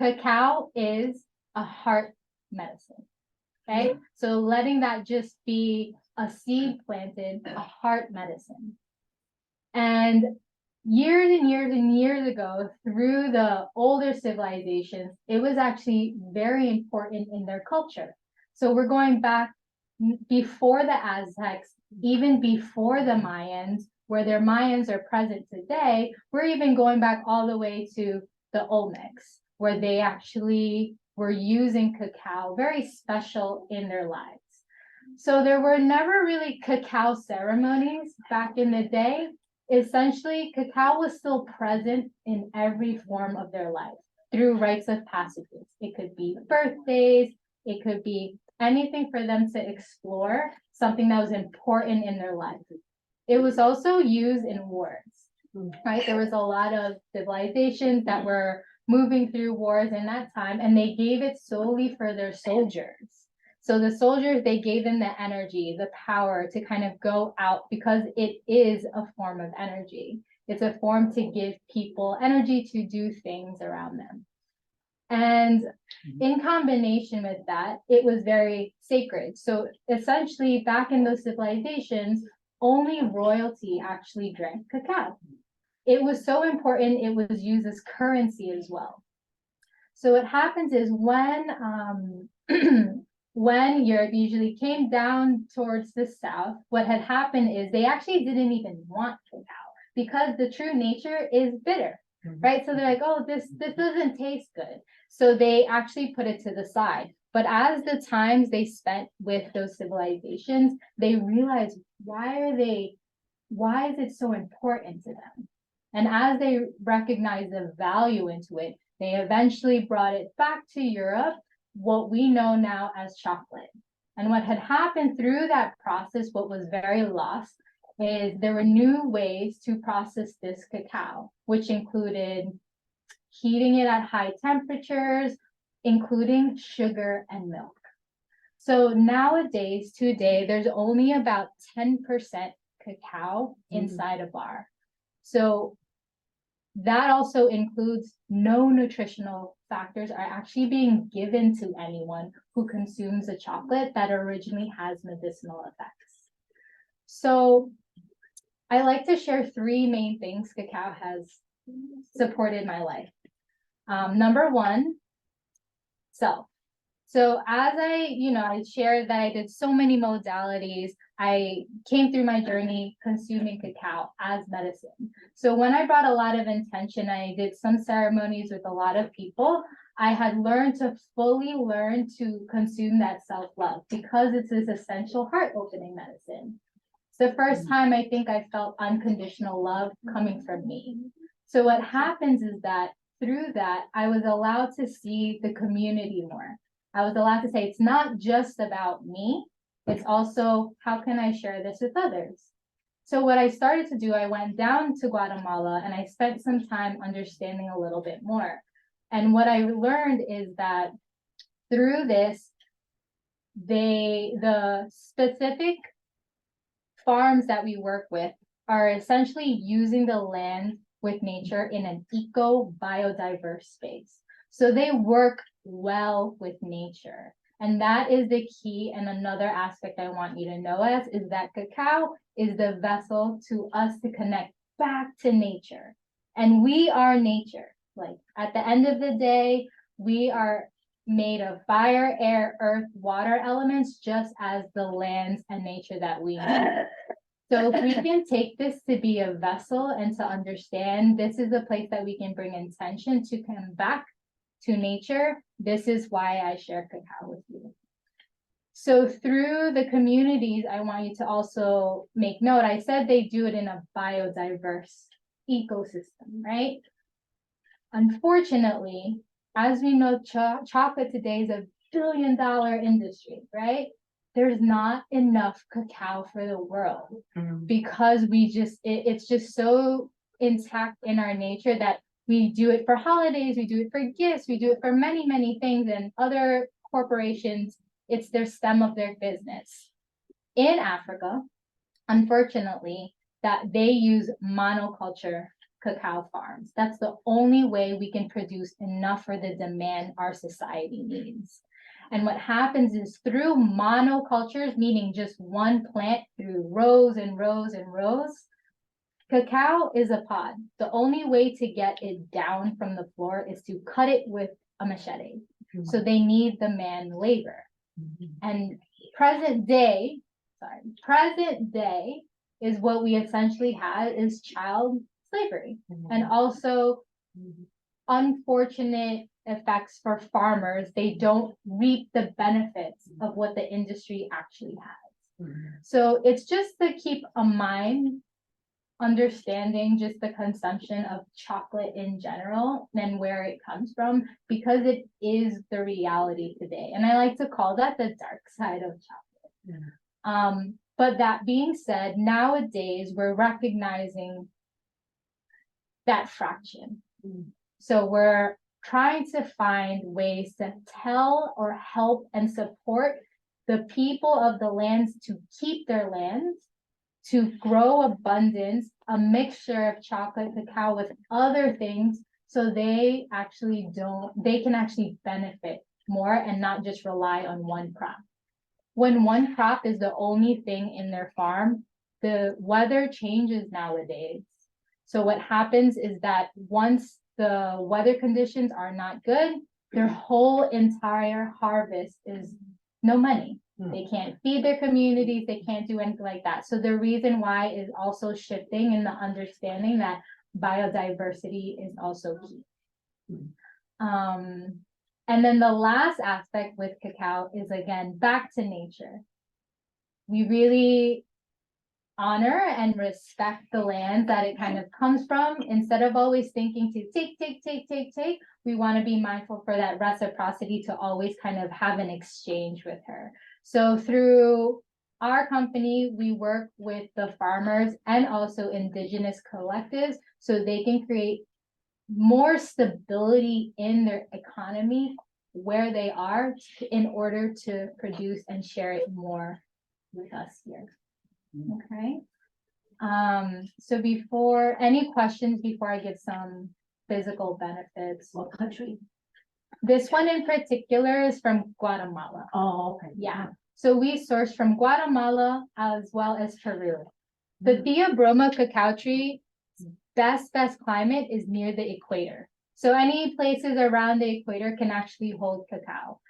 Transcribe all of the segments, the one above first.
Cacao is a heart medicine, okay? So letting that just be a seed planted, a heart medicine. And years and years and years ago, through the older civilizations, it was actually very important in their culture. So we're going back before the Aztecs, even before the Mayans, where their Mayans are present today. We're even going back all the way to the Olmecs, where they actually were using cacao, very special in their lives. So there were never really cacao ceremonies back in the day. Essentially, cacao was still present in every form of their life through rites of passages. It could be birthdays, it could be anything for them to explore, something that was important in their life. It was also used in wars, right? There was a lot of civilizations that were moving through wars in that time, and they gave it solely for their soldiers. So the soldiers, they gave them the energy, the power to kind of go out, because it is a form of energy. It's a form to give people energy to do things around them. And in combination with that, it was very sacred. So essentially, back in those civilizations, only royalty actually drank cacao. It was so important, it was used as currency as well. So what happens is when Europe usually came down towards the south, what had happened is they actually didn't even want cacao, because the true nature is bitter, right? So they're like, oh, this doesn't taste good. So they actually put it to the side. But as the times they spent with those civilizations, they realized, why is it so important to them? And as they recognized the value into it, they eventually brought it back to Europe, what we know now as chocolate. And what had happened through that process, what was very lost, is there were new ways to process this cacao, which included heating it at high temperatures, including sugar and milk. So nowadays, today, there's only about 10% cacao inside a bar. So that also includes no nutritional factors are actually being given to anyone who consumes a chocolate that originally has medicinal effects. So I like to share three main things cacao has supported my life. Number one, self. So as I shared that I did so many modalities, I came through my journey consuming cacao as medicine. So when I brought a lot of intention, I did some ceremonies with a lot of people, I had learned to fully learn to consume that self-love, because it's this essential heart-opening medicine. It's the first time I think I felt unconditional love coming from me. So what happens is that through that, I was allowed to see the community more. I was allowed to say, it's not just about me, it's also, how can I share this with others? So what I started to do, I went down to Guatemala and I spent some time understanding a little bit more. And what I learned is that through this, the specific farms that we work with are essentially using the land with nature in an eco-biodiverse space. So they work well with nature. And that is the key. And another aspect I want you to know is that cacao is the vessel to us to connect back to nature. And we are nature. Like at the end of the day, we are made of fire, air, earth, water elements, just as the lands and nature that we know. So if we can take this to be a vessel and to understand this is a place that we can bring intention to come back to nature, this is why I share cacao with you. So through the communities, I want you to also make note, I said they do it in a biodiverse ecosystem, right? Unfortunately, as we know, chocolate today is $1 billion industry, right? There's not enough cacao for the world because it's just so intact in our nature that we do it for holidays, we do it for gifts, we do it for many, many things, and other corporations, it's their stem of their business. In Africa, unfortunately, that they use monoculture cacao farms. That's the only way we can produce enough for the demand our society needs. And what happens is through monocultures, meaning just one plant through rows and rows and rows, cacao is a pod. The only way to get it down from the floor is to cut it with a machete. So they need the man labor. And present day is what we essentially had is child slavery, and also unfortunate effects for farmers. They don't reap the benefits of what the industry actually has. So it's just to keep a mind understanding just the consumption of chocolate in general and where it comes from, because it is the reality today. And I like to call that the dark side of chocolate. But that being said, nowadays we're recognizing that fraction. So we're trying to find ways to tell or help and support the people of the lands to keep their lands, to grow abundance, a mixture of chocolate, cacao with other things, so they can actually benefit more and not just rely on one crop. When one crop is the only thing in their farm, the weather changes nowadays. So what happens is that once the weather conditions are not good, their whole entire harvest is no money. They can't feed their communities, they can't do anything like that. So the reason why is also shifting in the understanding that biodiversity is also key. And then the last aspect with cacao is, again, back to nature. We really honor and respect the land that it kind of comes from. Instead of always thinking to take, we want to be mindful for that reciprocity, to always kind of have an exchange with her. So through our company, we work with the farmers and also indigenous collectives so they can create more stability in their economy where they are, in order to produce and share it more with us here. Okay. So before any questions, before I give some physical benefits. What country? This one in particular is from Guatemala. Oh, okay. Yeah. So we source from Guatemala as well as Peru. The Theobroma cacao tree best climate is near the equator. So any places around the equator can actually hold cacao.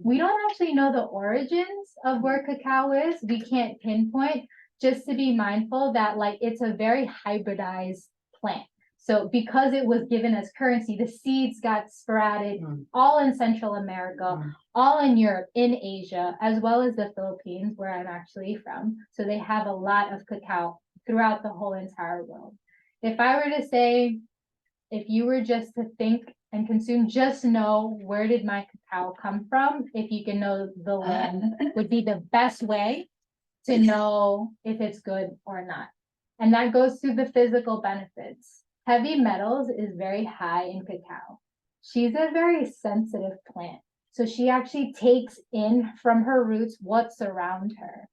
We don't actually know the origins of where cacao is. We can't pinpoint, just to be mindful that like it's a very hybridized plant. So because it was given as currency, the seeds got sporadic all in Central America, all in Europe, in Asia, as well as the Philippines, where I'm actually from. So they have a lot of cacao throughout the whole entire world. If I were to say, if you were just to think and consume, just know where did my cacao come from, if you can know the land, would be the best way to know if it's good or not. And that goes to the physical benefits. Heavy metals is very high in cacao. She's a very sensitive plant. So she actually takes in from her roots what's around her.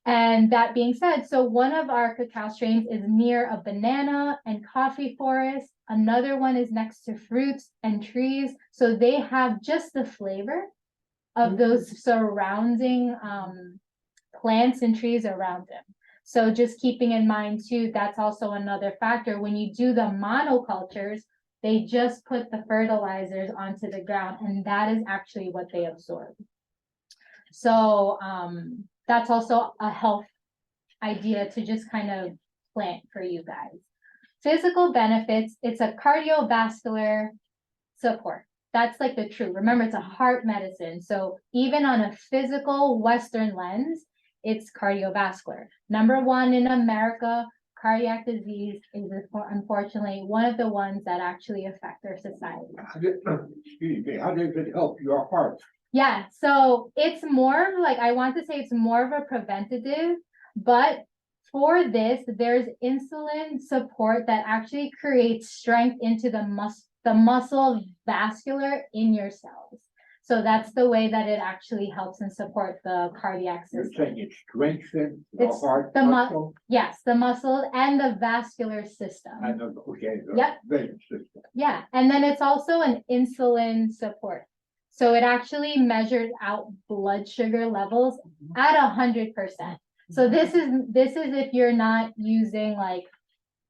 And that being said, so one of our cacao strains is near a banana and coffee forest. Another one is next to fruits and trees. So they have just the flavor of those surrounding plants and trees around them. So just keeping in mind too, that's also another factor. When you do the monocultures, they just put the fertilizers onto the ground, and that is actually what they absorb. So that's also a health idea to just kind of plant for you guys. Physical benefits, it's a cardiovascular support. That's like the truth. Remember, it's a heart medicine. So even on a physical Western lens, it's cardiovascular. Number one in America, cardiac disease is unfortunately one of the ones that actually affect our society. How does it help your heart? Yeah, so it's more like, I want to say it's more of a preventative, but for this, there's insulin support that actually creates strength into the muscle vascular in your cells. So that's the way that it actually helps and support the cardiac You're system. saying it strengthens the It's heart the mu- muscle Yes, the muscle and the vascular system. and the, okay, the Yep. vein system. Yeah, and then it's also an insulin support. So it actually measures out blood sugar levels at 100%. So this is if you're not using like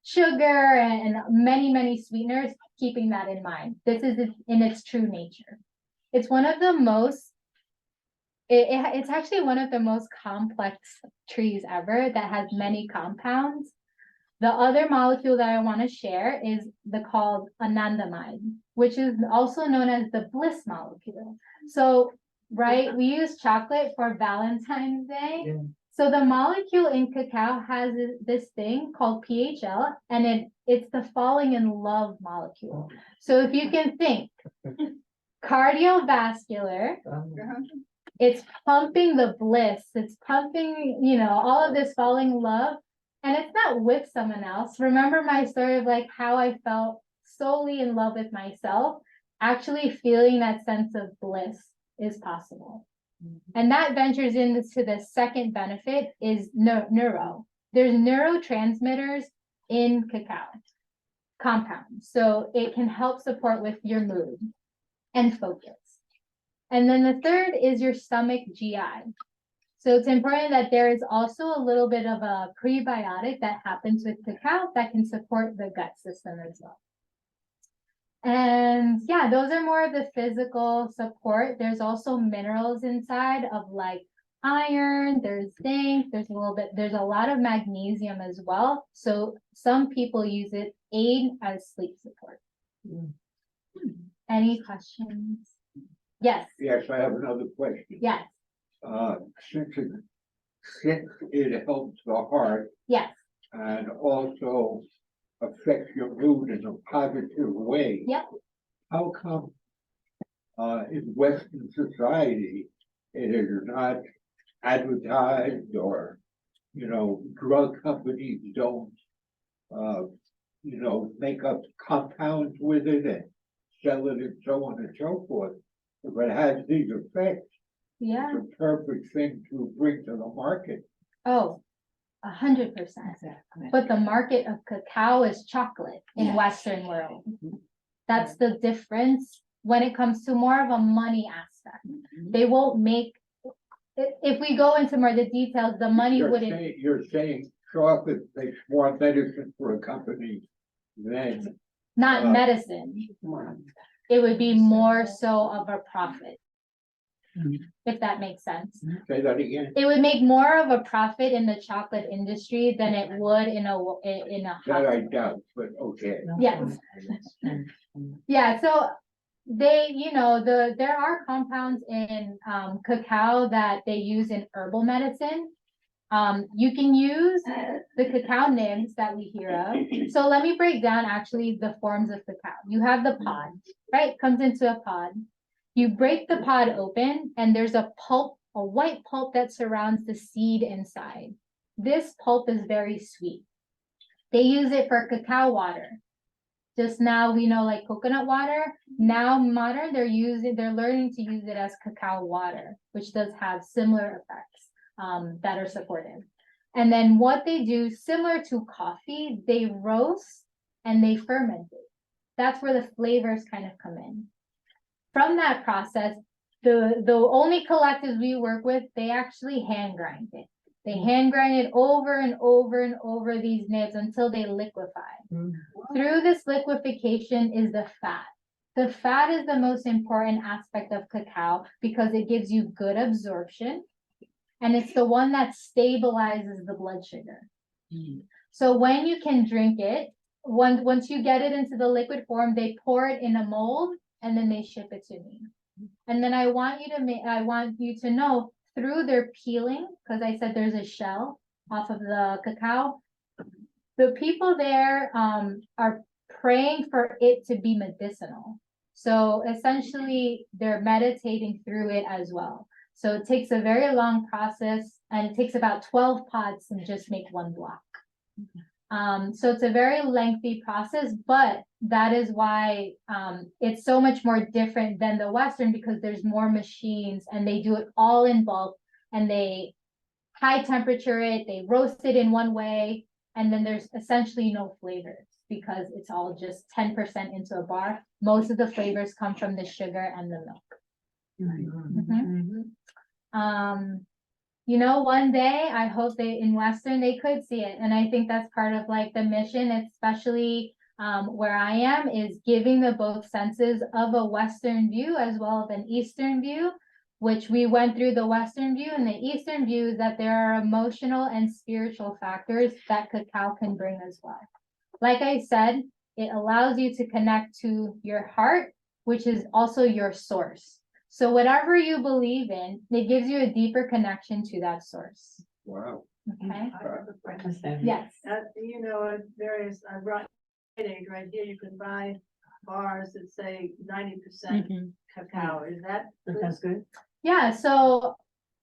sugar and many sweeteners, keeping that in mind. This is in its true nature. It's one of the most, it's actually one of the most complex trees ever that has many compounds. The other molecule that I want to share is called anandamide, which is also known as the bliss molecule. So, right, we use chocolate for Valentine's Day. Yeah. So the molecule in cacao has this thing called PHL, and it's the falling in love molecule. So if you can think, cardiovascular, it's pumping the bliss, it's pumping, all of this falling in love, and it's not with someone else. Remember my story of like how I felt solely in love with myself, actually feeling that sense of bliss is possible. And that ventures into the second benefit is neuro. There's neurotransmitters in cacao compounds. So it can help support with your mood and focus. And then the third is your stomach GI. So it's important that there is also a little bit of a prebiotic that happens with cacao that can support the gut system as well. And yeah, those are more of the physical support. There's also minerals inside of like iron, there's zinc, there's a lot of magnesium as well. So some people use it aid as sleep support. Any questions? Yes. Yes, I have another question. Yes. Since it helps the heart Yes. and also affects your mood in a positive way. Yep. How come in Western society it is not advertised, or drug companies don't make up compounds with it and sell it and so on and so forth? If it has these effects, Yeah. it's a perfect thing to bring to the market. Oh, 100%. But the market of cacao is chocolate in Western world. That's the difference when it comes to more of a money aspect. They won't make, if we go into more the details, the money wouldn't. You're saying chocolate makes more medicine for a company than. Not medicine. It would be more so of a profit. If that makes sense. Say that again. It would make more of a profit in the chocolate industry than it would in a That I hospital. doubt, but okay. Yes. Yeah, so they, there are compounds in cacao that they use in herbal medicine. You can use the cacao nibs that we hear of. So let me break down actually the forms of cacao. You have the pod, right? Comes into a pod. You break the pod open and there's a pulp, a white pulp that surrounds the seed inside. This pulp is very sweet. They use it for cacao water. Just now we know like coconut water. Now modern, they're learning to use it as cacao water, which does have similar effects that are supportive. And then what they do, similar to coffee, they roast and they ferment it. That's where the flavors kind of come in. From that process, the only collectives we work with, they actually hand grind it. They hand grind it over and over and over these nibs until they liquefy. Through this liquefaction is the fat. The fat is the most important aspect of cacao because it gives you good absorption, and it's the one that stabilizes the blood sugar. So when you can drink it, once you get it into the liquid form, they pour it in a mold and then they ship it to me. And then I want you to know through their peeling, because I said there's a shell off of the cacao, the people there are praying for it to be medicinal. So essentially they're meditating through it as well. So it takes a very long process, and it takes about 12 pods to just make one block. So it's a very lengthy process, but that is why it's so much more different than the Western, because there's more machines and they do it all in bulk, and they high temperature it, they roast it in one way, and then there's essentially no flavors because it's all just 10% into a bar. Most of the flavors come from the sugar and the milk. You know, one day I hope they in Western they could see it. And I think that's part of like the mission, especially where I am, is giving the both senses of a Western view as well as an Eastern view, which we went through the Western view, and the Eastern view is that there are emotional and spiritual factors that cacao can bring as well. Like I said, it allows you to connect to your heart, which is also your source. So whatever you believe in, it gives you a deeper connection to that source. Wow. Okay. I have a question. Yes. You know, at various, right here, you can buy bars that say 90% cacao. Is that? That's good. Yeah. So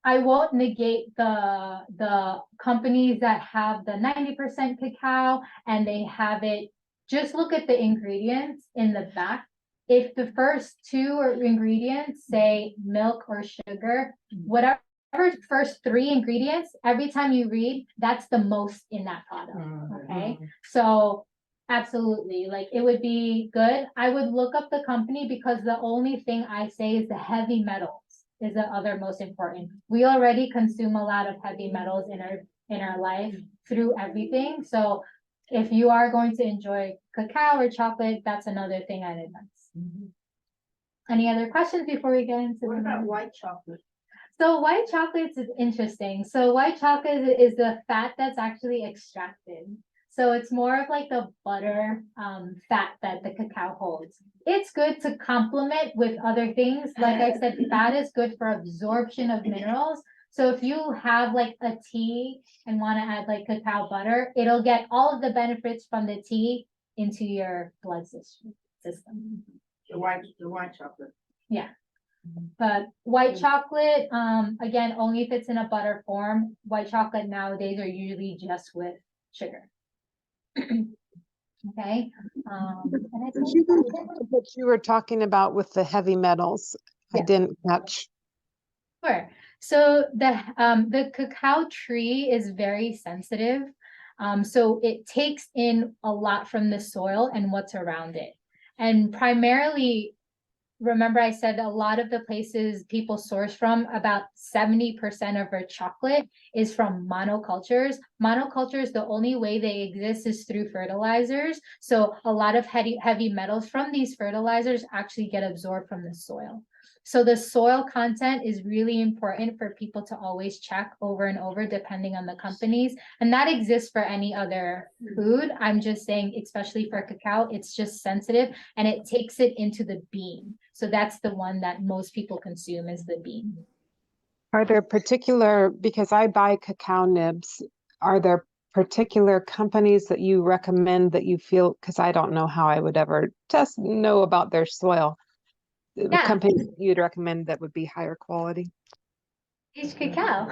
I won't negate the companies that have the 90% cacao and they have it. Just look at the ingredients in the back. If the first two ingredients say milk or sugar, whatever first three ingredients, every time you read, that's the most in that product. Okay. So absolutely, like it would be good. I would look up the company, because the only thing I say is the heavy metals is the other most important. We already consume a lot of heavy metals in our life through everything. So if you are going to enjoy cacao or chocolate, that's another thing I'd advise. Any other questions before we get into What the about menu? white chocolate? So white chocolates is interesting. So white chocolate is the fat that's actually extracted. So it's more of like the butter fat that the cacao holds. It's good to complement with other things. Like I said, fat is good for absorption of minerals. So if you have like a tea and want to add like cacao butter, it'll get all of the benefits from the tea into your blood system. The white chocolate. Yeah. But white chocolate, again, only if it's in a butter form. White chocolate nowadays are usually just with sugar. Okay. And I Could think you go back to what you were talking about with the heavy metals? I Yeah. didn't catch. Sure. So the cacao tree is very sensitive. So it takes in a lot from the soil and what's around it. And primarily, remember I said a lot of the places people source from, about 70% of our chocolate is from monocultures. Monocultures, the only way they exist is through fertilizers. So a lot of heavy metals from these fertilizers actually get absorbed from the soil. So the soil content is really important for people to always check over and over, depending on the companies. And that exists for any other food. I'm just saying, especially for cacao, it's just sensitive and it takes it into the bean. So that's the one that most people consume, is the bean. Are there particular, because I buy cacao nibs, are there particular companies that you recommend that you feel, because I don't know how I would ever know about their soil. Yeah. Companies you'd recommend that would be higher quality? It's cacao.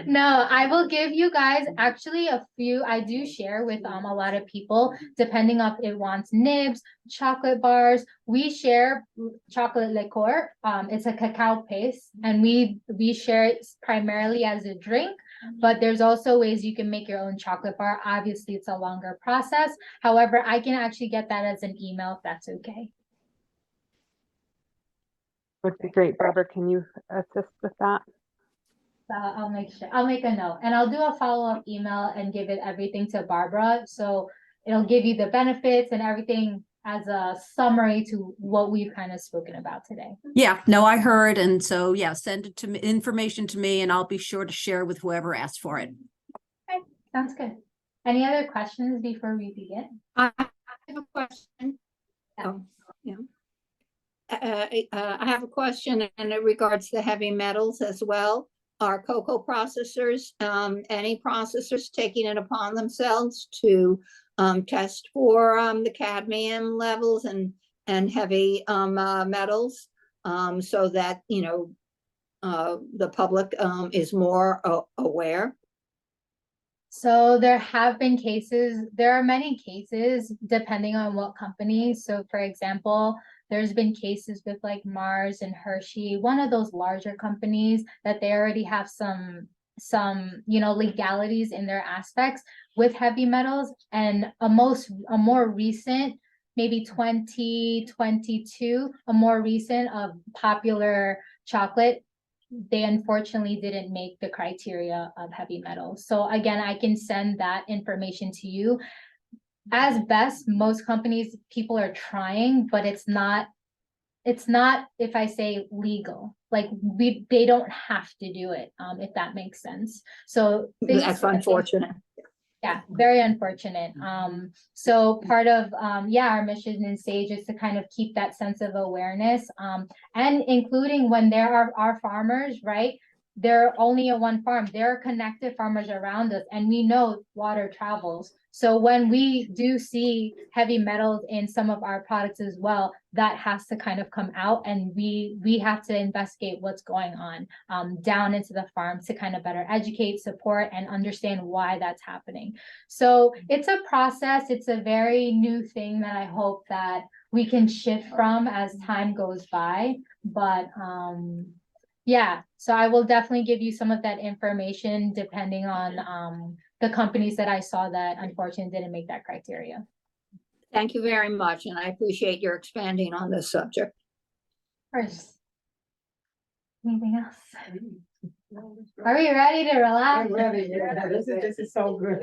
No, I will give you guys actually a few. I do share with a lot of people, depending on if it wants nibs, chocolate bars. We share chocolate liqueur. It's a cacao paste, and we share it primarily as a drink. But there's also ways you can make your own chocolate bar. Obviously, it's a longer process. However, I can actually get that as an email if that's okay. Would be great. Barbara, can you assist with that? I'll make a note, and I'll do a follow-up email and give it everything to Barbara. So it'll give you the benefits and everything as a summary to what we've kind of spoken about today. Yeah, no, I heard. And so, yeah, send it to me, information to me, and I'll be sure to share with whoever asked for it. Okay, sounds good. Any other questions before we begin? I have a question. Yeah. Yeah. I have a question, and it regards the heavy metals as well. Are cocoa processors, any processors taking it upon themselves to test for the cadmium levels and heavy metals, so that, you know, the public is more aware? So there have been cases, there are many cases depending on what company. So for example, there's been cases with like Mars and Hershey, one of those larger companies that they already have some, you know, legalities in their aspects with heavy metals, and a more recent, maybe 2022, a more recent of popular chocolate, they unfortunately didn't make the criteria of heavy metals. So again, I can send that information to you. As best, most companies, people are trying, but it's not, if I say legal, like they don't have to do it, if that makes sense. So That's unfortunate. yeah, very unfortunate. So part of, yeah, our mission in Sage is to kind of keep that sense of awareness, and including when there are farmers, right? They're only a one farm, there are connected farmers around us, and we know water travels. So when we do see heavy metals in some of our products as well, that has to kind of come out, and we have to investigate what's going on down into the farm to kind of better educate, support, and understand why that's happening. So it's a process, it's a very new thing that I hope that we can shift from as time goes by. But yeah, so I will definitely give you some of that information depending on the companies that I saw that unfortunately didn't make that criteria. Thank you very much, and I appreciate your expanding on this subject. First. Anything else? Are we ready to relax? This is so good.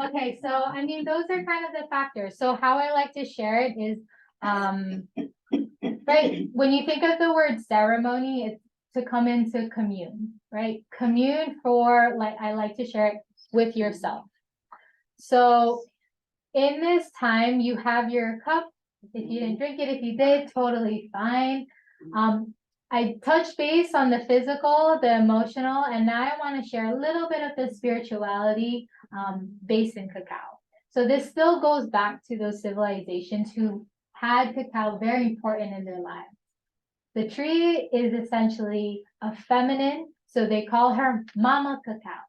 Okay, so I mean, those are kind of the factors. So how I like to share it is, right, when you think of the word ceremony, it's to come into commune, right? Commune for, like, I like to share it with yourself. So in this time, you have your cup. If you didn't drink it, if you did, totally fine. I touched base on the physical, the emotional, and now I want to share a little bit of the spirituality based in cacao. So this still goes back to those civilizations who had cacao very important in their lives. The tree is essentially a feminine, so they call her Mama Cacao.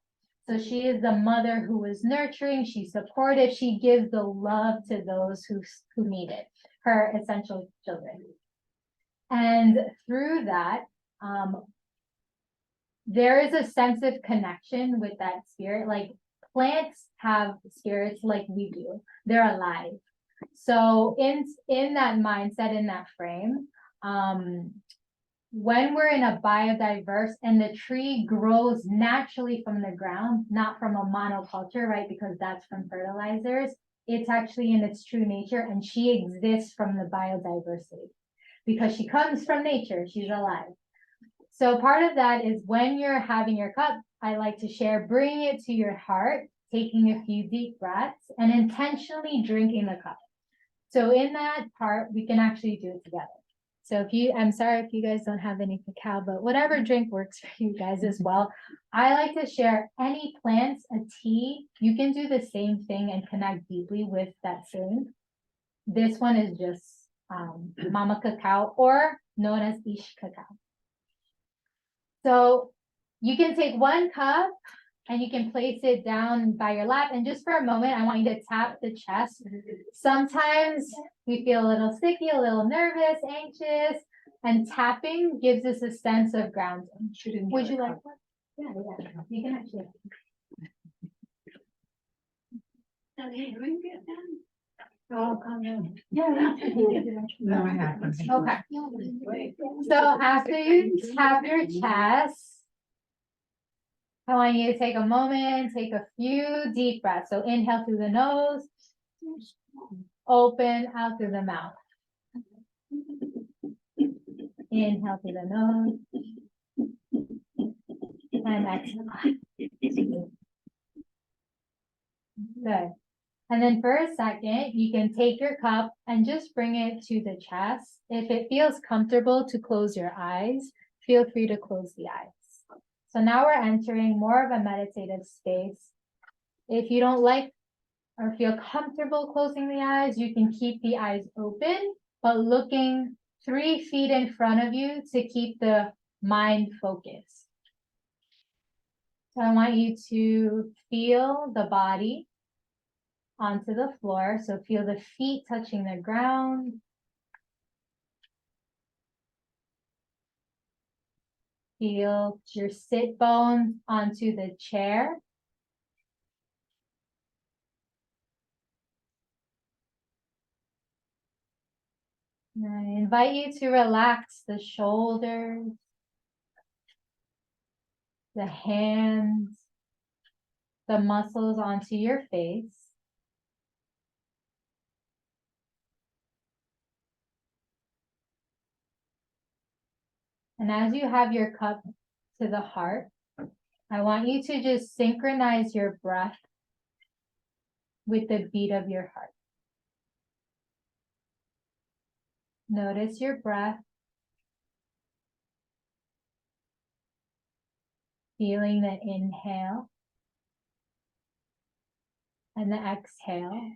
So she is the mother who is nurturing, she's supportive, she gives the love to those who need it, her essential children. And through that, there is a sense of connection with that spirit. Like plants have spirits like we do, they're alive. So in that mindset, in that frame, when we're in a biodiverse and the tree grows naturally from the ground, not from a monoculture, right? Because that's from fertilizers. It's actually in its true nature, and she exists from the biodiversity because she comes from nature, she's alive. So part of that is when you're having your cup, I like to share, bring it to your heart, taking a few deep breaths and intentionally drinking the cup. So in that part, we can actually do it together. So I'm sorry if you guys don't have any cacao, but whatever drink works for you guys as well. I like to share any plants, a tea. You can do the same thing and connect deeply with that thing. This one is just Mama Cacao, or known as Ish Cacao. So you can take one cup and you can place it down by your lap. And just for a moment, I want you to tap the chest. Sometimes we feel a little sticky, a little nervous, anxious, and tapping gives us a sense of grounding. Would you like one? Yeah, you can actually. Oh, come in. Yeah. No, I haven't. Okay. So after you tap your chest, I want you to take a moment, take a few deep breaths. So inhale through the nose, open out through the mouth. Inhale through the nose. And exhale. Good. And then for a second, you can take your cup and just bring it to the chest. If it feels comfortable to close your eyes, feel free to close the eyes. So now we're entering more of a meditative space. If you don't like or feel comfortable closing the eyes, you can keep the eyes open, but looking 3 feet in front of you to keep the mind focused. So I want you to feel the body onto the floor. So feel the feet touching the ground. Feel your sit bones onto the chair. And I invite you to relax the shoulders, the hands, the muscles onto your face. And as you have your cup to the heart, I want you to just synchronize your breath with the beat of your heart. Notice your breath, feeling the inhale and the exhale.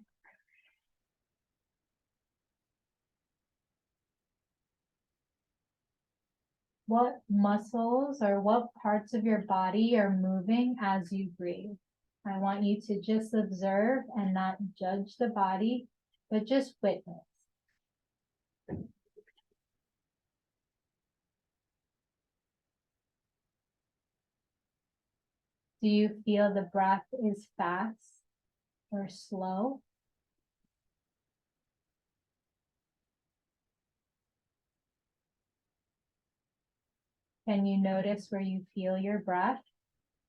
What muscles or what parts of your body are moving as you breathe? I want you to just observe and not judge the body, but just witness. Do you feel the breath is fast or slow? Can you notice where you feel your breath,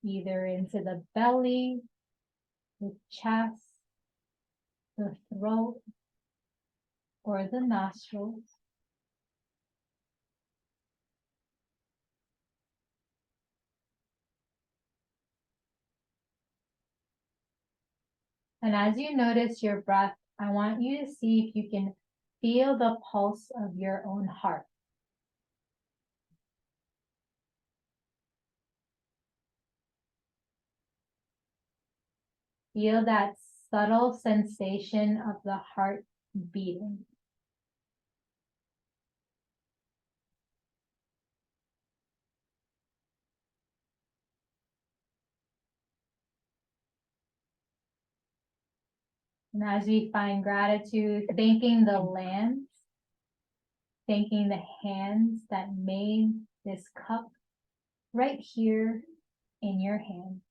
either into the belly, the chest, the throat, or the nostrils? And as you notice your breath, I want you to see if you can feel the pulse of your own heart. Feel that subtle sensation of the heart beating. And as we find gratitude, thanking the lands, thanking the hands that made this cup right here in your hand.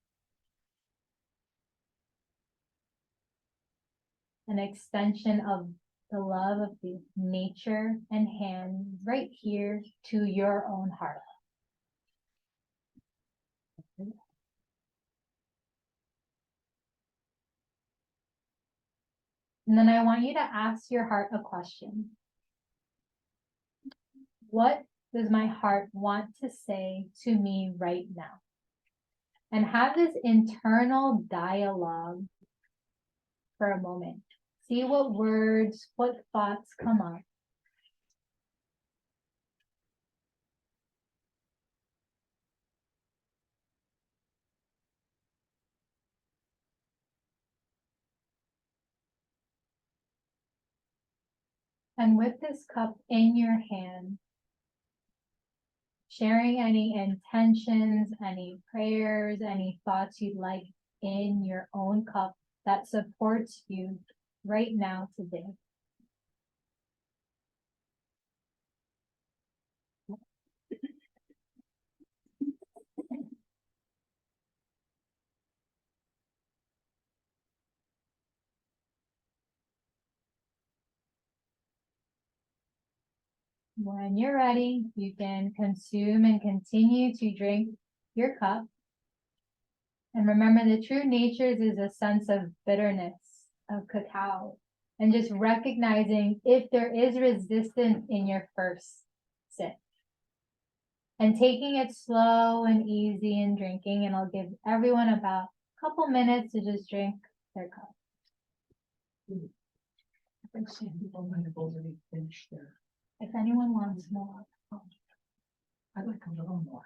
An extension of the love of the nature and hands right here to your own heart. And then I want you to ask your heart a question. What does my heart want to say to me right now? And have this internal dialogue for a moment. See what words, what thoughts come up. And with this cup in your hand, sharing any intentions, any prayers, any thoughts you'd like in your own cup that supports you right now today. When you're ready, you can consume and continue to drink your cup. And remember, the true natures is a sense of bitterness of cacao, and just recognizing if there is resistance in your first sip. And taking it slow and easy and drinking, and I'll give everyone about a couple minutes to just drink their cup. I think some people might have already finished their, If anyone wants more. I'd like a little more.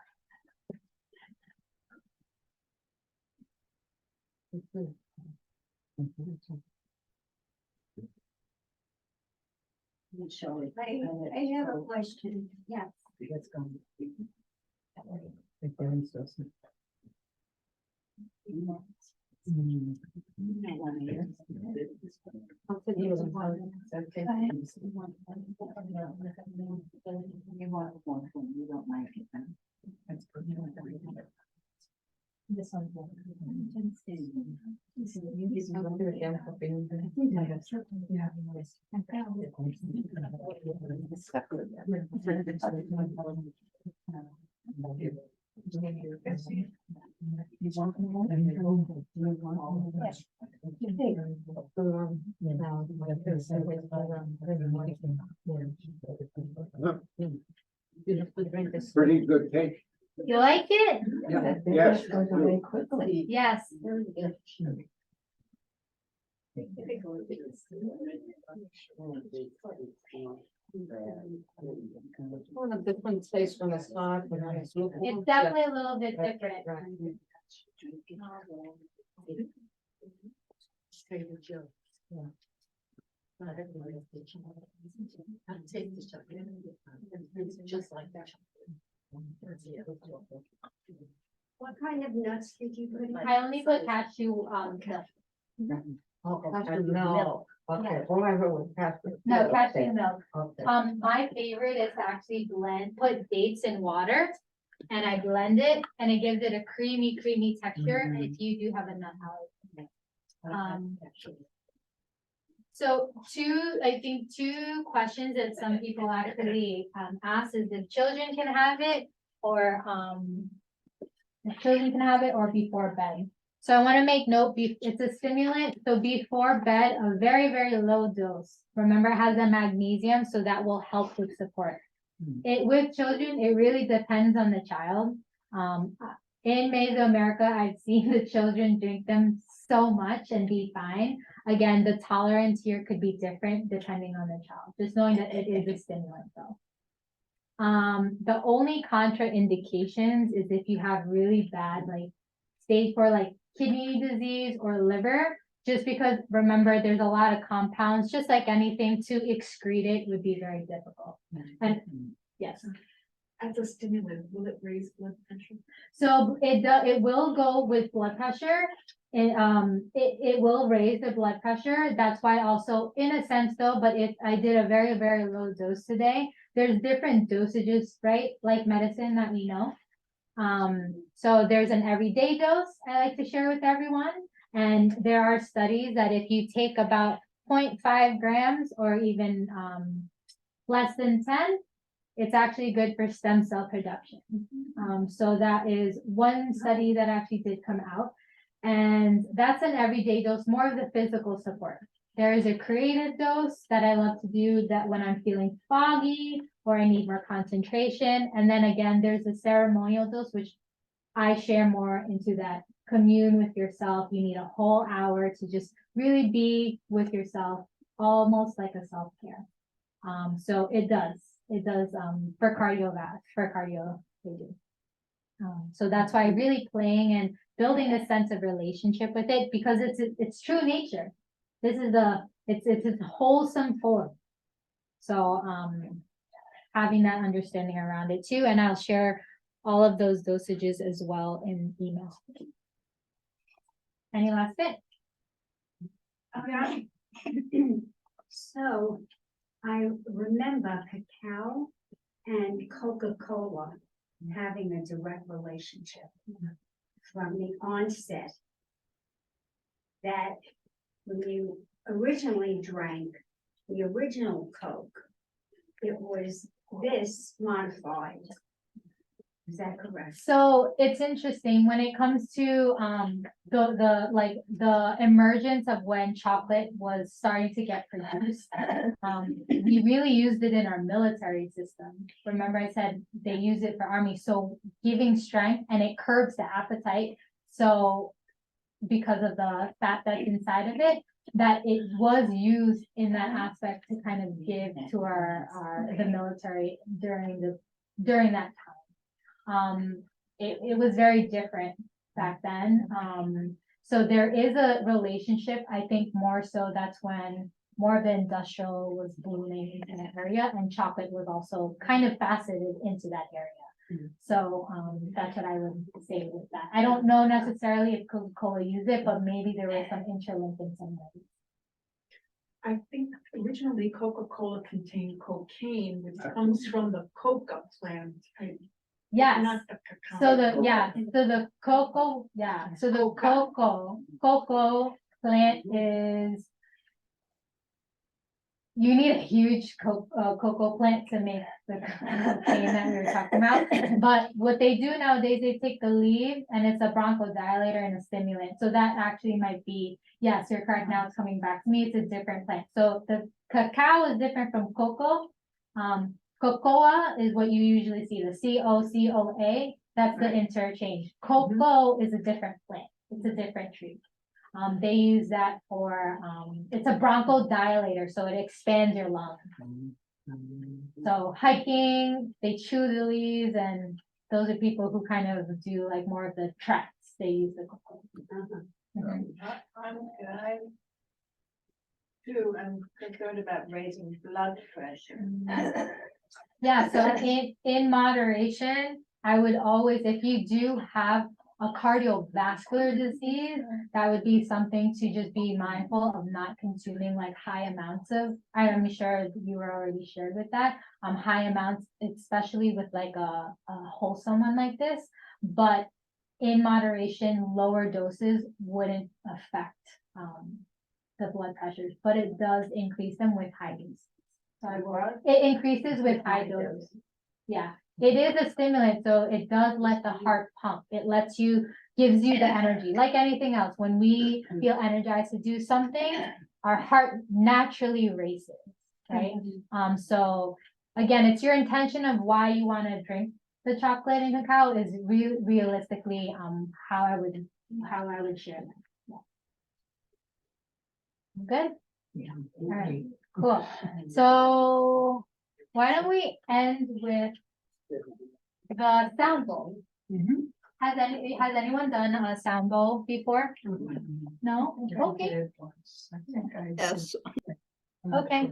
Shall I have a question. Yes. It's going to be. It burns, doesn't it? This one's Pretty good take. You like it? Yes. Goes away quickly. Yes. On a different place from the start. It's definitely a little bit different. Just like that. What kind of nuts did you put in? I only put cashew, milk. No. Okay, all I heard was cashew. No, cashew milk. Okay. My favorite is to actually put dates in water. And I blend it and it gives it a creamy texture if you do have a nut allergy. So I think two questions that some people actually ask is if children can have it or before bed. So I want to make note, it's a stimulant, so before bed, a very, very low dose. Remember, it has a magnesium, so that will help with support. With children, it really depends on the child. In Mesoamerica, I've seen the children drink them so much and be fine. Again, the tolerance here could be different depending on the child, just knowing that it is a stimulant though. The only contraindications is if you have really bad, like stage 4, like kidney disease or liver, just because remember, there's a lot of compounds, just like anything, to excrete it would be very difficult. And yes. As a stimulant, will it raise blood pressure? So it will go with blood pressure. It will raise the blood pressure. That's why also, in a sense though, but if I did a very, very low dose today, there's different dosages, right? Like medicine that we know. So there's an everyday dose I like to share with everyone. And there are studies that if you take about 0.5 grams or even less than 10, it's actually good for stem cell production. So that is one study that actually did come out. And that's an everyday dose, more of the physical support. There is a creative dose that I love to do that when I'm feeling foggy or I need more concentration. And then again, there's a ceremonial dose, which I share more into that. Commune with yourself. You need a whole hour to just really be with yourself, almost like a self-care. So it does for cardio they do. So that's why really playing and building a sense of relationship with it, because it's true nature. This is it's a wholesome form. So having that understanding around it too, and I'll share all of those dosages as well in email. Any last bit? Okay. So I remember Cacao and Coca-Cola having a direct relationship from the onset. That when you originally drank the original Coke, it was this modified. Is that correct? So it's interesting when it comes to the emergence of when chocolate was starting to get produced. We really used it in our military system. Remember I said they use it for army, so giving strength, and it curbs the appetite. So because of the fat that's inside of it, that it was used in that aspect to kind of give to the military during that time. It was very different back then. So there is a relationship, I think more so that's when more of the industrial was booming in that area, and chocolate was also kind of faceted into that area. So, that's what I would say with that. I don't know necessarily if Coca-Cola used it, but maybe there was some interlink in some way. I think originally Coca-Cola contained cocaine, which comes from the coca plant. Yes. Not the cacao. So the cocoa plant is. You need a huge cocoa plant to make the cocaine that we were talking about. But what they do nowadays, they take the leaf and it's a bronchodilator and a stimulant. So that actually might be, yes, you're correct. Now it's coming back to me. It's a different plant. So the cacao is different from cocoa. Cocoa is what you usually see, the COCOA. That's the interchange. Cocoa is a different plant. It's a different tree. They use that for, it's a bronchodilator, so it expands your lungs. So hiking, they chew the leaves, and those are people who kind of do like more of the treks. They use the cocoa. I'm concerned about raising blood pressure. Yeah, so in moderation, I would always, if you do have a cardiovascular disease, that would be something to just be mindful of not consuming like high amounts of, I'm sure you were already shared with that, high amounts, especially with like a wholesome one like this, but in moderation, lower doses wouldn't affect, the blood pressures, but it does increase them with high doses. It increases with high doses. Yeah. It is a stimulant, so it does let the heart pump. It lets you, gives you the energy, like anything else. When we feel energized to do something, our heart naturally races, right? So again, it's your intention of why you want to drink the chocolate and cacao is realistically, how I would share that. Yeah. Good? Yeah. All right, cool. So why don't we end with the sound bowl? Has anyone done a sound bowl before? No? Okay. Yes. Okay.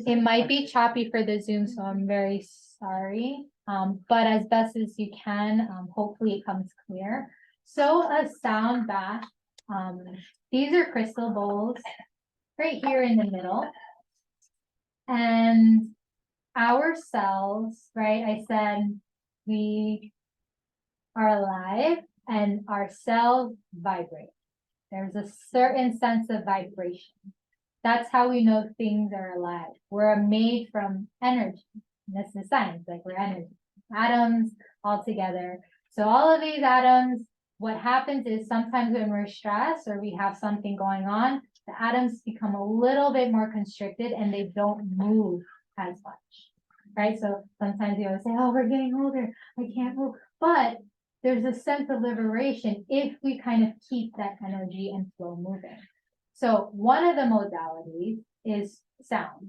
It might be choppy for the Zoom, so I'm very sorry. But as best as you can, hopefully it comes clear. So a sound bath, these are crystal bowls right here in the middle. And our cells, right? I said we are alive and our cells vibrate. There's a certain sense of vibration. That's how we know things are alive. We're made from energy. This is science, like we're energy. Atoms all together. So all of these atoms, what happens is sometimes when we're stressed or we have something going on, the atoms become a little bit more constricted and they don't move as much, right? So sometimes you always say, oh, we're getting older, I can't move. But there's a sense of liberation if we kind of keep that energy and flow moving. So one of the modalities is sound.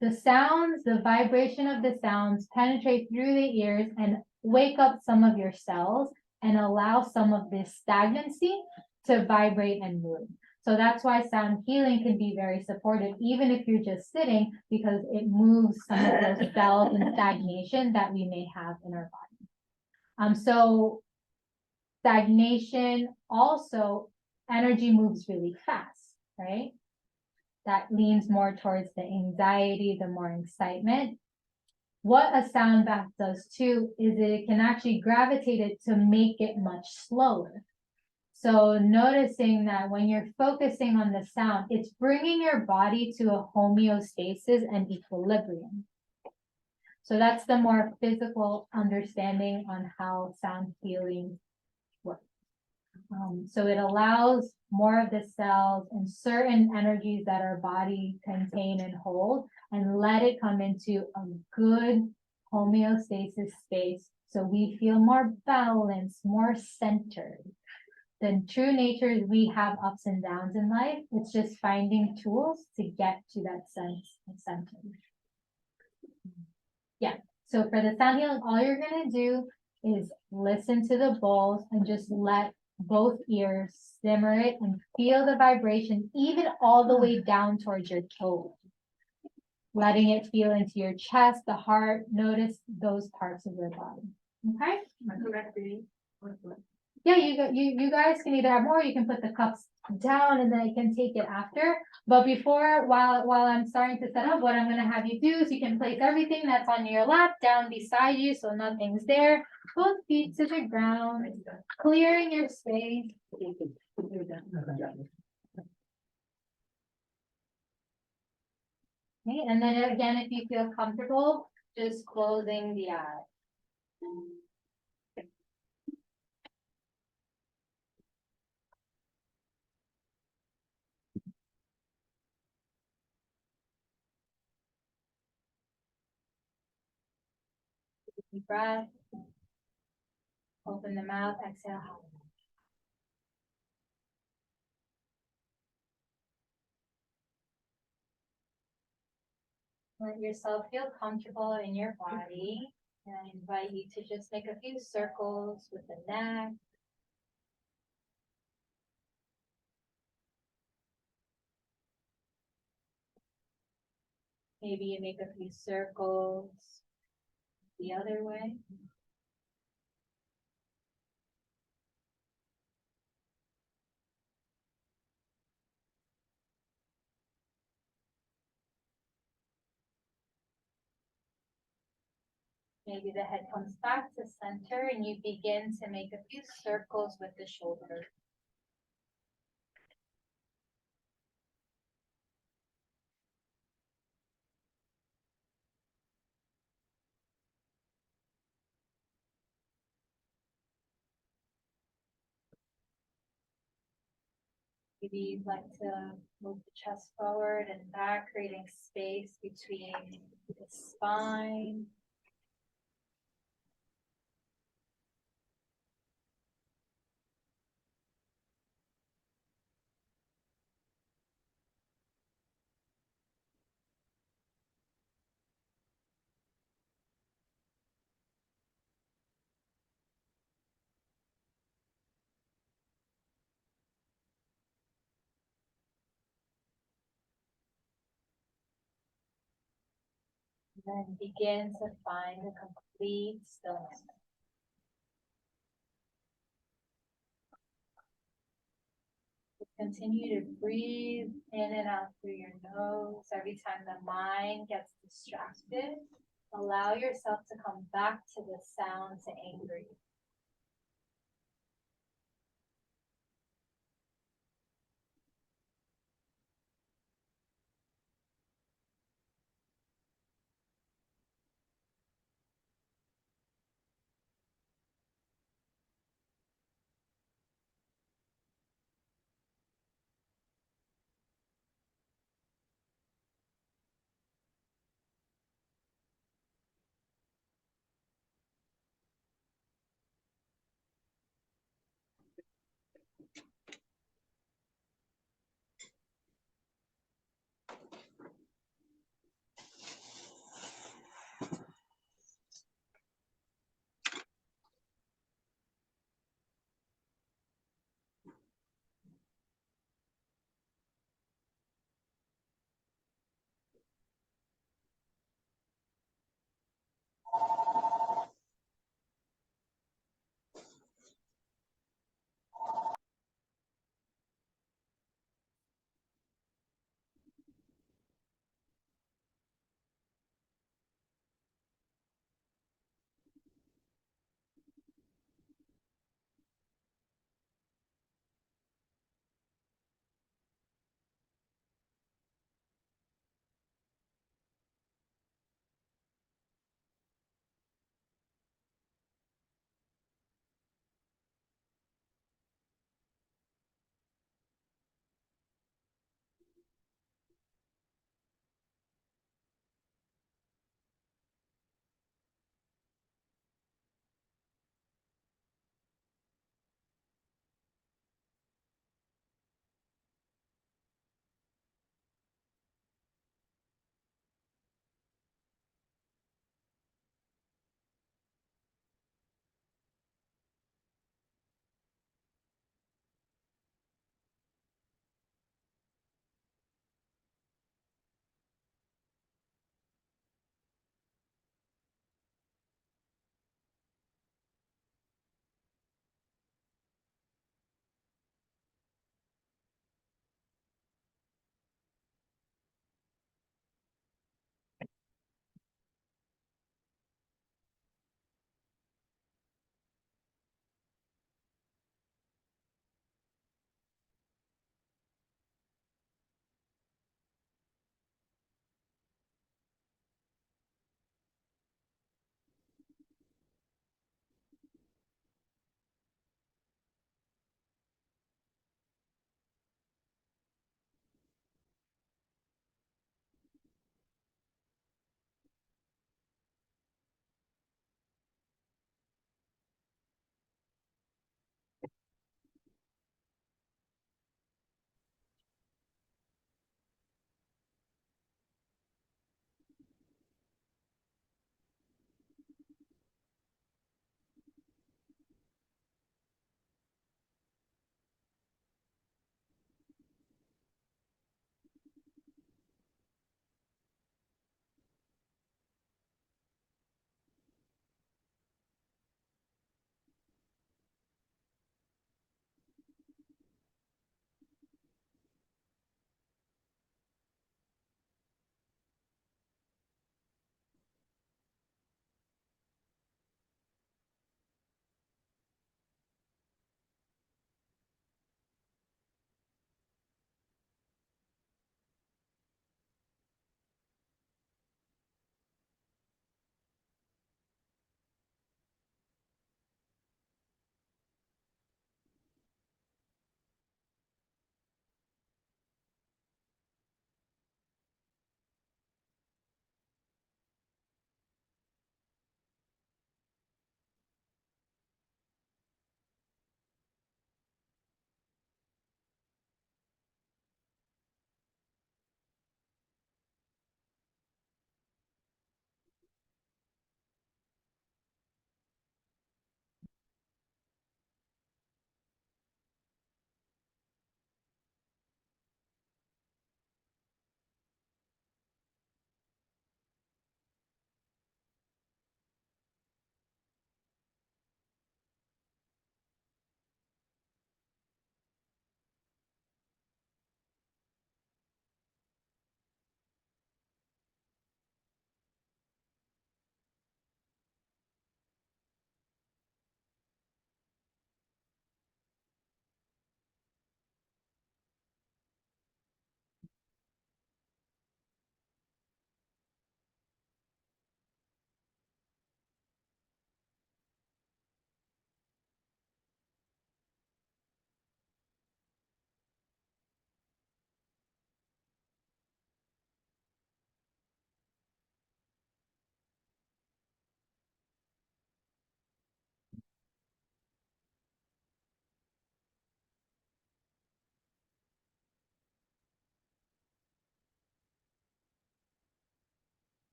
The sounds, the vibration of the sounds penetrate through the ears and wake up some of your cells and allow some of this stagnancy to vibrate and move. So that's why sound healing can be very supportive, even if you're just sitting, because it moves some of those cells in stagnation that we may have in our body. So stagnation, also energy moves really fast, right? That leans more towards the anxiety, the more excitement. What a sound bath does too is it can actually gravitate it to make it much slower. So noticing that when you're focusing on the sound, it's bringing your body to a homeostasis and equilibrium. So that's the more physical understanding on how sound healing works. So it allows more of the cells and certain energies that our body contain and hold and let it come into a good homeostasis space. So we feel more balanced, more centered. The true nature is we have ups and downs in life. It's just finding tools to get to that sense of center. Yeah. So for the sound healing, all you're going to do is listen to the bowls and just let both ears simmer it and feel the vibration, even all the way down towards your toes. letting it feel into your chest, the heart, notice those parts of your body. Okay? Am I correct, Dee? Yeah, you guys can either have more, you can put the cups down and then I can take it after. But before, while I'm starting to set up, what I'm gonna have you do is you can place everything that's on your lap down beside you, so nothing's there. Both feet to the ground, clearing your space. Okay, and then again, if you feel comfortable, just closing the eyes. Deep breath. Open the mouth, exhale. Let yourself feel comfortable in your body. And I invite you to just make a few circles with the neck. Maybe you make a few circles the other way. Maybe the head comes back to center and you begin to make a few circles with the shoulders. Maybe you'd like to move the chest forward and back, creating space between the spine. Then begin to find a complete stillness. Continue to breathe in and out through your nose. Every time the mind gets distracted, allow yourself to come back to the sound to anchor you.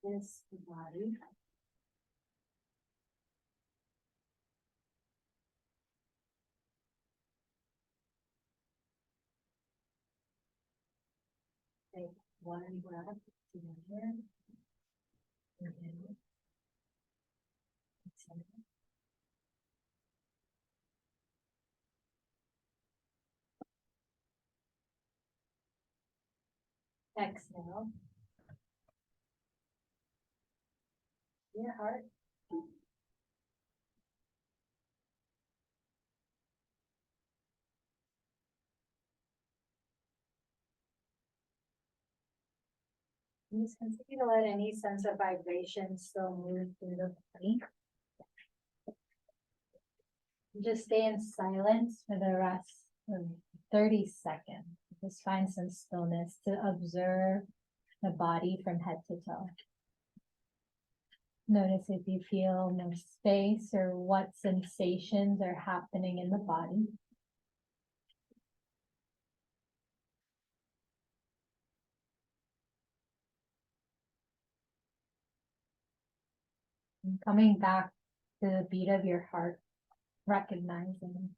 This body. Take one breath together. Inhale. Exhale. Exhale. Your heart. Just continue to let any sense of vibration still move through the body. Just stay in silence for the rest of 30 seconds. Just find some stillness to observe the body from head to toe. Notice if you feel no space or what sensations are happening in the body. And coming back to the beat of your heart, recognizing.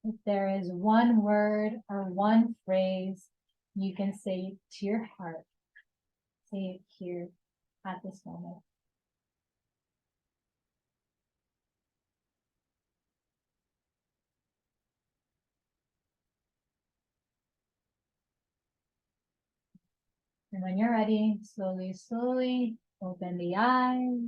If there is one word or one phrase you can say to your heart, say it here at this moment. And when you're ready, slowly, slowly open the eyes.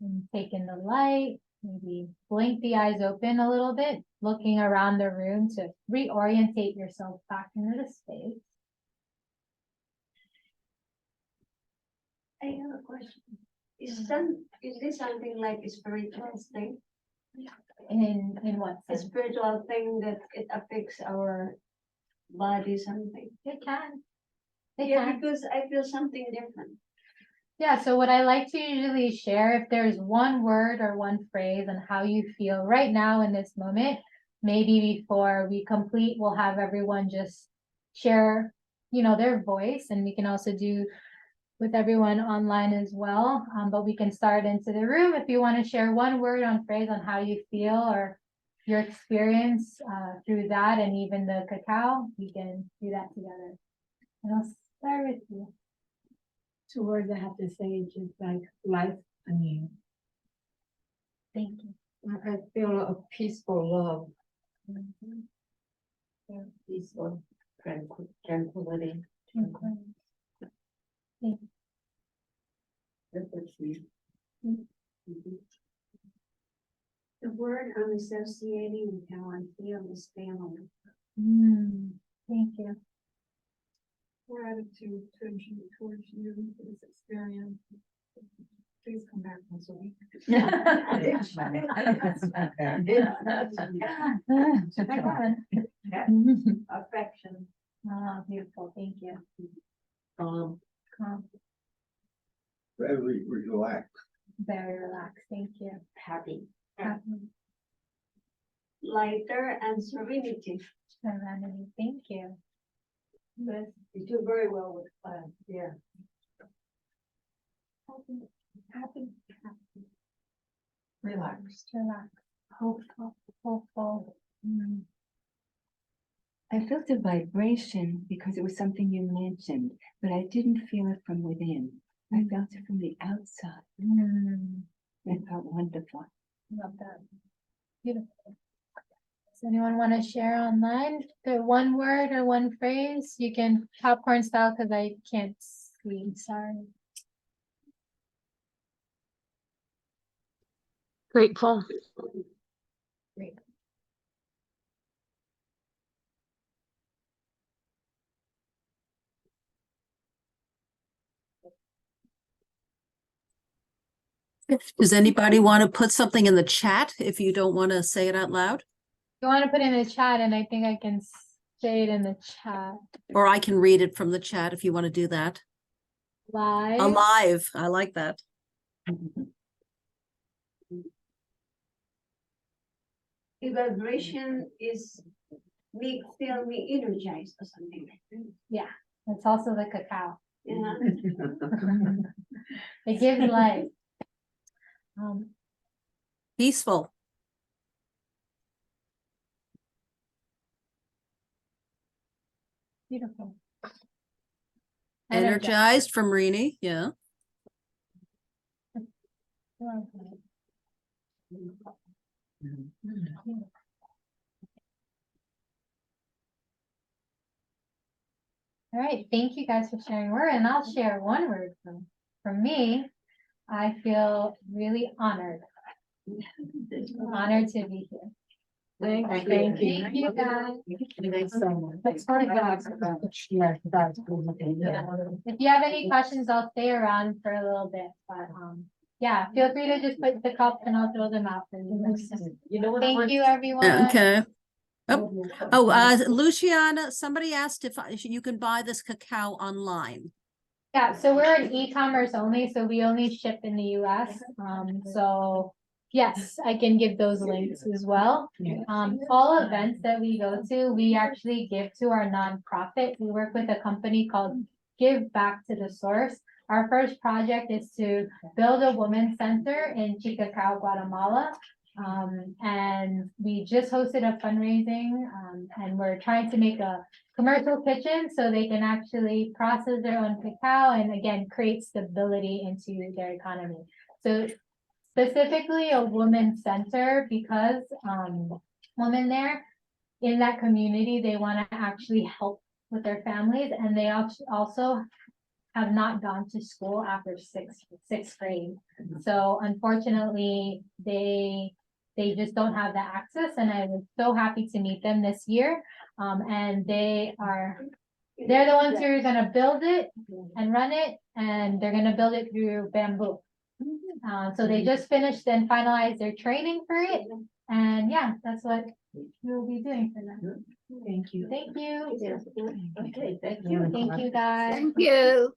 And take in the light. Maybe blink the eyes open a little bit, looking around the room to reorientate yourself back into the space. I have a question. Is this something like a spiritual thing? In what A sense? spiritual thing that it affects our body something? It can. It Yeah, can. because I feel something different. Yeah, so what I like to usually share, if there's one word or one phrase on how you feel right now in this moment, maybe before we complete, we'll have everyone just share, their voice, and we can also do with everyone online as well. But we can start into the room if you want to share one word on phrase on how you feel or your experience through that, and even the cacao, we can do that together. And I'll start with you. 2 words I have to say is just like life anew. Thank you. I feel a peaceful love. Mm-hmm. Peaceful tranquility. Tranquility. Thank you. That's me. Mm-hmm. The word I'm associating with how I feel is family. Thank you. 4 out of to contribute towards you for this experience. Please come back once a week. Affection. Oh, beautiful, thank you. Calm, Calm, very relaxed. very relaxed, thank you. Happy, Happy, lighter and serenity. serenity, thank you. But you do very well with class, yeah. Happy, happy, happy, Relaxed. relaxed, hopeful, hopeful. I felt a vibration because it was something you mentioned, but I didn't feel it from within. I felt it from the outside. It felt wonderful. Love that. Beautiful. Does anyone want to share online? The one word or one phrase? You can popcorn style because I can't see. Sorry. Grateful. Great. Does anybody want to put something in the chat if you don't want to say it out loud? You want to put in the chat, and I think I can say it in the chat. Or I can read it from the chat if you want to do that. Live. Alive, I like that. The vibration is feel me energized or something like that. Yeah, it's also the cacao. Yeah. It gives life. Peaceful. Beautiful. Energized from Rini, yeah. All right, thank you guys for sharing word, and I'll share one word from me. I feel really honored. Honored to be here. Thank you. Thank you, guys. If you have any questions, I'll stay around for a little bit, but yeah, feel free to just put the cups and I'll throw them out for you. Thank you, everyone. Okay. Luciana, somebody asked if you can buy this cacao online. Yeah, so we're an e-commerce only, so we only ship in the US. So yes, I can give those links as well. All events that we go to, we actually give to our nonprofit. We work with a company called Give Back to the Source. Our first project is to build a women's center in Cacao, Guatemala. And we just hosted a fundraising, and we're trying to make a commercial kitchen so they can actually process their own cacao and again, create stability into their economy. So specifically a women's center because women there in that community, they want to actually help with their families, and they also have not gone to school after sixth grade. So unfortunately, they just don't have that access, and I was so happy to meet them this year. And they're the ones who are gonna build it and run it, and they're gonna build it through bamboo. So they just finished and finalized their training for it, and yeah, that's what we'll be doing for them. Thank you. Thank you. Okay, thank you. Thank you, guys. Thank you.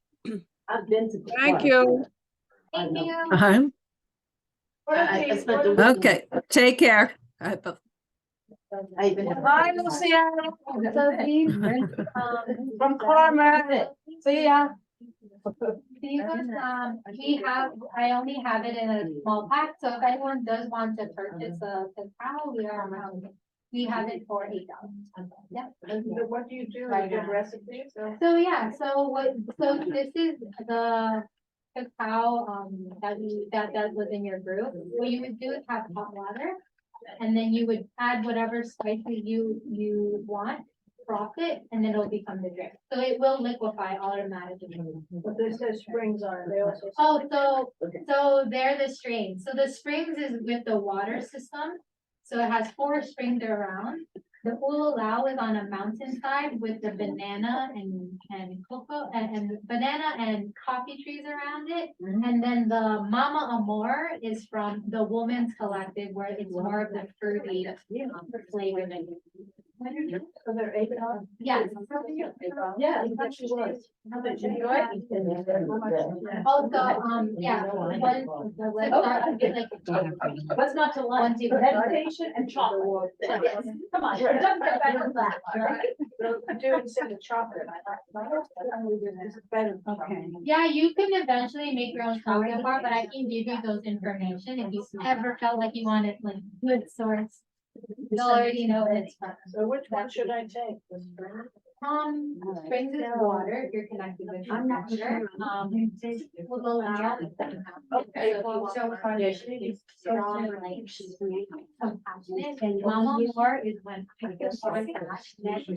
I've been to. Thank you. Thank you. I spent the weekend. Okay, take care. Bye, Luciana. From Karma. See ya. These ones, I only have it in a small pack, so if anyone does want to purchase a cacao, we have it for $8. Yeah. What do you do? You give recipes? So yeah, so this is the cacao, that was in your group. What you would do is have hot water, and then you would add whatever spices you want, froth it, and then it'll become the drink. So it will liquefy automatically. But this says springs on it. They also. Oh, so they're the strains. So the springs is with the water system. So it has 4 springs around. The Ulalau is on a mountainside with the banana and cocoa and banana and coffee trees around it. And then the Mama Amor is from the Woman's Collective, where it's more of the fruity flavor. So they're eight dollars. Yes. Yeah, it actually was. How did you enjoy it? Also, yeah, What's not to like? Meditation and chocolate. Come on, it doesn't get better than that, right? I'm doing instead of chocolate. This is better. Okay. yeah, you can eventually make your own chocolate bar, but I can give you those information if you ever felt like you wanted like good source. You already know what it's from. So which one should I take? The spring? Springs is water, if you're connected with your water. We'll go out. Okay. Strong, like, compassionate, and Mama More is when. I feel so passionate. I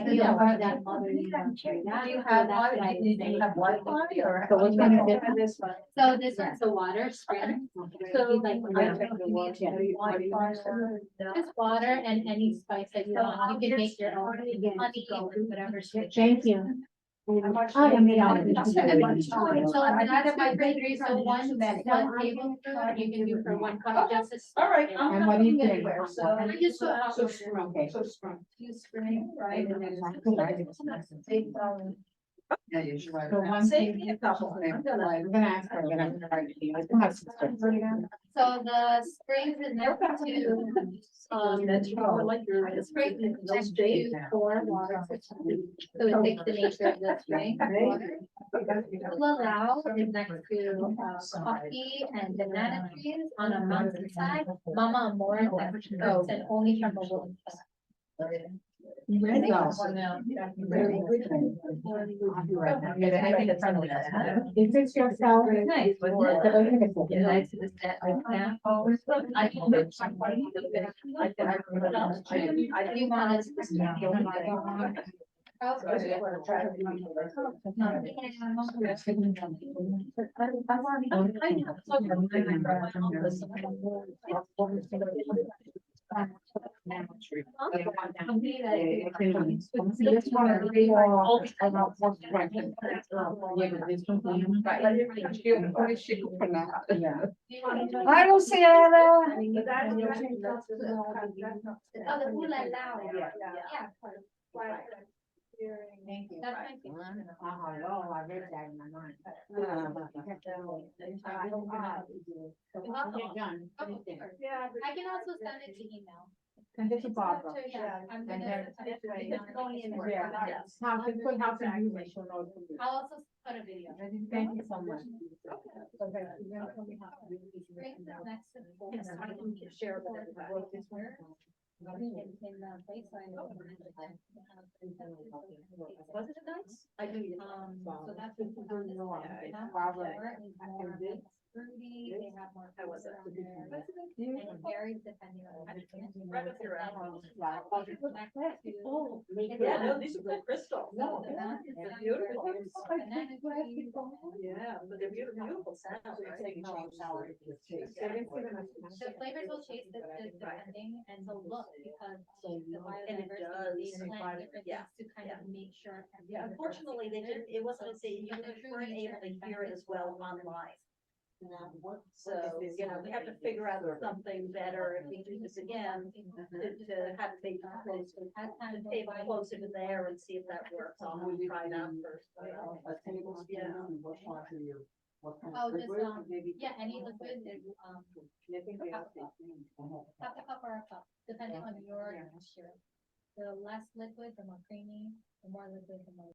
feel more that motherly. Do you have one? Do you have Wi-Fi or? So which one is it? This one. So this one's the water spring. So Like, just water and any spice that you want. You can make your own honey or whatever. Thank you. So another microwave, so one tablespoon, you can do for 1 cup, just a. All right. And what do you think? So. I just put hot So water. strong, so strong. You spring, right? And then So one Save thing. me a couple. I'm gonna- We're gonna ask her, then I'm gonna write it to you. I still have some stuff. So the springs is next to, That's all, I like your. the spring is next to core water system. So it takes the nature of the spring water. Lalao is next to coffee and banana trees on a mountainside. Mama Amor is next to goats and only from the woman's. Ready? If it's yourself. Nice. You want us to. Hi, Luciana. Oh, the Ulalau. Yeah. Thank you. That's my favorite. I read that in my mind. You're done. Yeah. I can also send it to email. Send it to Barbara. Yeah, I'm And gonna. then- It's going in there. Yeah. How to put how to use it, she'll know. I'll also put a video. Thank you so much. Springs is next to. Share with everybody. In the place where I know. Was it nice? I do. So that's. Barbara. Fruity, they have more. How was it? And it varies depending on. Right up your alley. Next to. Yeah, no, these are good crystals. No, the mountains They're are beautiful. banana trees. Yeah, but they're beautiful sounds. The flavors will change depending and the look because the And it biodiversity, they does. plant different Yeah, things to kind of make sure. Yeah, unfortunately, they didn't, it wasn't, you weren't able to hear it as well online. So, you know, we have to figure out something better if we do this again, to have it be close, table closer to there and see if that works. I'll try it out first. Yeah. Oh, just, yeah, any liquid, half a cup or a cup, depending on your texture. The less liquid, the more creamy, the more liquid, the more.